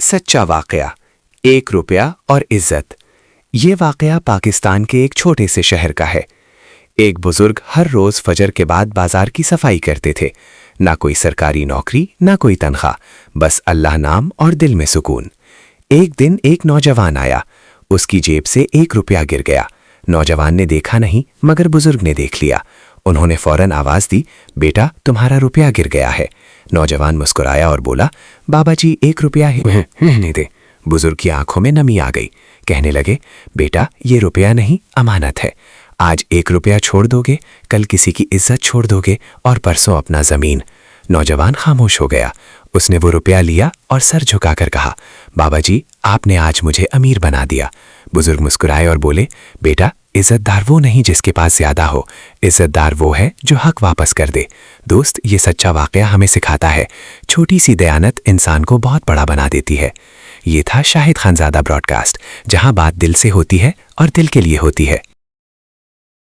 सच्चा वाकया, 1 रुपया और इज्जत। ये वाकया पाकिस्तान के एक छोटे से शहर का है। एक बुजुर्ग हर रोज फजर के बाद बाजार की सफाई करते थे। ना कोई सरकारी नौकरी, ना कोई तनख्वाह, बस अल्लाह नाम और दिल में सुकून। एक दिन एक नौजवान आया, उसकी जेब से 1 रुपया गिर गया। नौजवान ने देखा नहीं, मगर बुजुर्ग ने देख लिया। उन्होंने फौरन आवाज दी, बेटा तुम्हारा रुपया गिर गया है। नौजवान मुस्कुराया और बोला, बाबा जी 1 रुपया ही नहीं दे। बुजुर्ग की आंखों में नमी आ गई। कहने लगे, बेटा ये रुपया नहीं, अमानत है। आज 1 रुपया छोड़ दोगे, कल किसी की इज्जत छोड़ दोगे और परसों अपना जमीन। नौजवान खामोश हो गया। उसने वो रुपया लिया और सर झुकाकर कहा, बाबा जी आपने आज मुझे अमीर बना दिया। बुजुर्ग मुस्कुराए और बोले, बेटा इज्जतदार वो नहीं जिसके पास ज्यादा हो, इज्जतदार वो है जो हक वापस कर दे। दोस्त, ये सच्चा वाकया हमें सिखाता है, छोटी सी दयानत इंसान को बहुत बड़ा बना देती है। ये था शाहिद खानजादा ब्रॉडकास्ट, जहां बात दिल से होती है और दिल के लिए होती है।